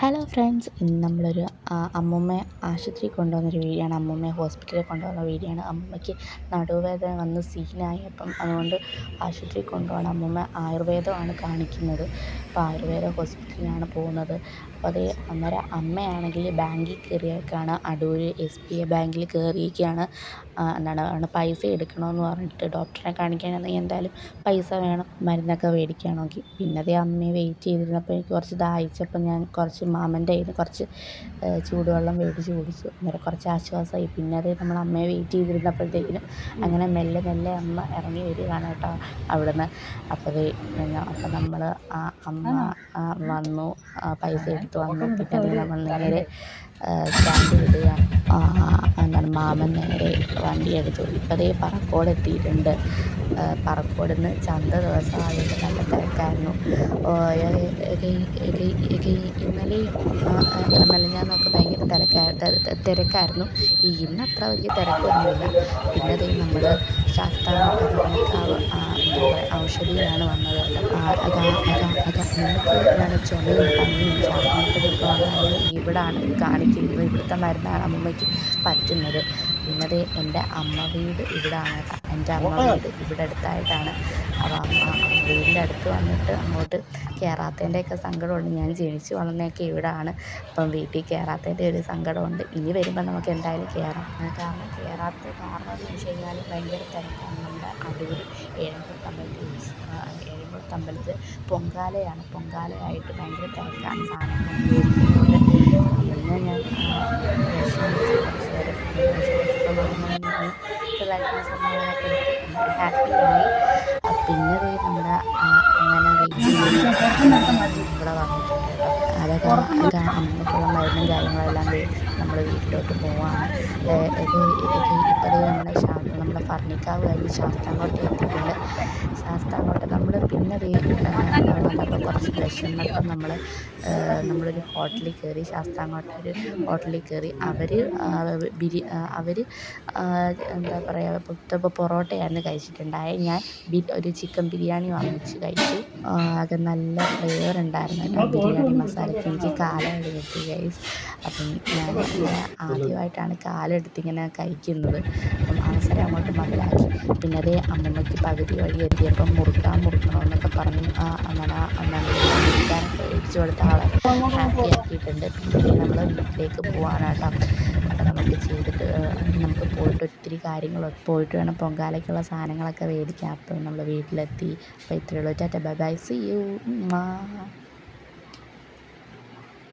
Hello friends, ഇന്ന് നമ്മളൊരു അമ്മൂമ്മയെ ആശുപത്രിയിൽ കൊണ്ടുവന്നൊരു വീഡിയോ ആണ്. അമ്മൂമ്മയെ ഹോസ്പിറ്റലിൽ കൊണ്ടുവന്ന വീഡിയോ ആണ്. അമ്മൂമ്മയ്ക്ക് നടുവേദന വന്ന് സീനായി. അതുകൊണ്ട് ആശുപത്രിയിൽ കൊണ്ടുപോകണം. അമ്മൂമ്മ ആയുർവേദമാണ് കാണിക്കുന്നത്. അപ്പോൾ ആയുർവേദ ഹോസ്പിറ്റലിലാണ് പോകുന്നത്. അപ്പോൾ അന്നേരം അമ്മയാണെങ്കിൽ ബാങ്കിൽ കയറിയേക്കാണ്. അടൂർ SBI ബാങ്കിൽ കയറിയിരിക്കുകയാണ്. പൈസ എടുക്കണമെന്ന് പറഞ്ഞിട്ട് ഡോക്ടറെ കാണിക്കാനാണെങ്കിൽ എന്തായാലും പൈസ വേണം, മരുന്നൊക്കെ മേടിക്കുകയാണെങ്കിൽ. പിന്നെ അമ്മയെ വെയിറ്റ് ചെയ്തിരുന്നപ്പോൾ എനിക്ക് കുറച്ച് ദാഹിച്ചപ്പോൾ ഞാൻ കുറച്ച് മാമൻ്റെ കയ്യിൽ നിന്ന് കുറച്ച് ചൂടുവെള്ളം മേടിച്ച് കുടിച്ചു. അന്നേരം കുറച്ച് ആശ്വാസമായി. പിന്നെ നമ്മൾ അമ്മയെ വെയിറ്റ് ചെയ്തിരുന്നപ്പോഴത്തേക്കിനും അങ്ങനെ മെല്ലെ മെല്ലെ അമ്മ ഇറങ്ങി വരികയാണ് കേട്ടോ അവിടുന്ന്. അപ്പോൾ നമ്മൾ അമ്മ വന്നു, പൈസ എടുത്ത് വന്നു. പിന്നെ നമ്മൾ നേരെ സ്റ്റാൻഡ് വിടുകയാണ്. മാമൻ നേരെ വണ്ടി എടുത്തു. ഇപ്പോൾ പറക്കോട് എത്തിയിട്ടുണ്ട്. പറക്കോട് നിന്ന് ചന്ത ദിവസമായിട്ട് നല്ല തിരക്കായിരുന്നു. ഇന്നലെ ഞാൻ നോക്കി ഭയങ്കര തിരക്കായിരുന്നു. ഇന്ന് അത്ര വലിയ തിരക്കൊന്നുമില്ല. പിന്നെ നമ്മൾ ശാസ്താംകോട്ട ഔഷധിയിലാണ് വന്നത്. നമുക്ക് ചുമയും പനിയും ഛർദിയൊക്കെ വന്നാൽ ഇവിടാണ് കാണിക്കുന്നത്. ഇവിടുത്തെ മരുന്നാണ് അമ്മമ്മയ്ക്ക് പറ്റുന്നത്. പിന്നെ എൻ്റെ അമ്മ വീട് ഇവിടാണ് കേട്ടോ. എൻ്റെ അമ്മ വീട് ഇവിടെ അടുത്തായിട്ടാണ്. അപ്പോൾ വീടിൻ്റെ അടുത്ത് വന്നിട്ട് അങ്ങോട്ട് കയറാത്തതിൻ്റെയൊക്കെ സങ്കടമുണ്ട്. ഞാൻ ജനിച്ച് വളർന്നതൊക്കെ ഇവിടാണ്. അപ്പം വീട്ടിൽ കയറാത്തതിൻ്റെ ഒരു സങ്കടമുണ്ട്. ഇനി വരുമ്പോൾ നമുക്ക് എന്തായാലും കയറാം. കാരണം കാരണം എന്ന് വെച്ച് കഴിഞ്ഞാൽ ഭയങ്കര തിരക്കാണ്. നമ്മുടെ അടൂർ ഏഴമ്പലത്ത് പൊങ്കാലയായിട്ട് ഭയങ്കര തിരക്കാണ്. സാധനങ്ങൾ മേടിക്കുന്നുണ്ട്. പിന്നെ ഞാൻ ഹാപ്പിയായി. പിന്നെ നമ്മുടെ അങ്ങനെ ഇവിടെ വന്നിട്ടുണ്ട് കേട്ടോ. അതൊക്കെ അമ്മയ്ക്കുള്ള മരുന്നും കാര്യങ്ങളെല്ലാം നമ്മൾ വീട്ടിലോട്ട് പോവാണ്. ഇപ്പോൾ നമ്മുടെ ഭരണിക്കാവ് കഴിഞ്ഞ് ശാസ്താംകോട്ട എത്തിയിട്ടുണ്ട്. ശാസ്താംകോട്ട നമ്മൾ പിന്നെ വന്നപ്പോൾ കുറച്ച് വിശന്നപ്പം നമ്മളൊരു ഹോട്ടലിൽ കയറി. ശാസ്താംകോട്ട ഒരു ഹോട്ടലിൽ കയറി. അവർ എന്താ പറയുക, പൊറോട്ടയായിരുന്നു കഴിച്ചിട്ടുണ്ടായത്. ഞാൻ ഒരു ചിക്കൻ ബിരിയാണി വാങ്ങിച്ച് കഴിച്ചു. അത് നല്ല ഫ്ലേവർ ഉണ്ടായിരുന്നു കേട്ടോ. ബിരിയാണി മസാലയ്ക്ക് എനിക്ക് കാലെടുത്ത് കിട്ടി ഗൈസ്. അപ്പം ഞാൻ ആദ്യമായിട്ടാണ് കാലെടുത്തിങ്ങനെ കഴിക്കുന്നത്. അപ്പം അവസരം അങ്ങോട്ട് മുതലാക്കി. പിന്നെ അമ്മമ്മയ്ക്ക് പകുതി വഴി എത്തിയപ്പം മുറുക്കണമെന്നൊക്കെ പറഞ്ഞ് മുറുക്കാനൊക്കെ മേടിച്ചു കൊടുത്ത ആളെ ഹാപ്പി ആക്കിയിട്ടുണ്ട്. പിന്നെ നമ്മൾ വീട്ടിലേക്ക് പോകാൻ കേട്ടോ. അപ്പം നമുക്ക് പോയിട്ട് ഒത്തിരി കാര്യങ്ങൾ പോയിട്ട് വേണം പൊങ്കാലയ്ക്കുള്ള സാധനങ്ങളൊക്കെ മേടിക്കാം. അപ്പം നമ്മൾ വീട്ടിലെത്തി. അപ്പോൾ ഇത്രയേ ഉള്ളൂ. Tata bye bye, see U.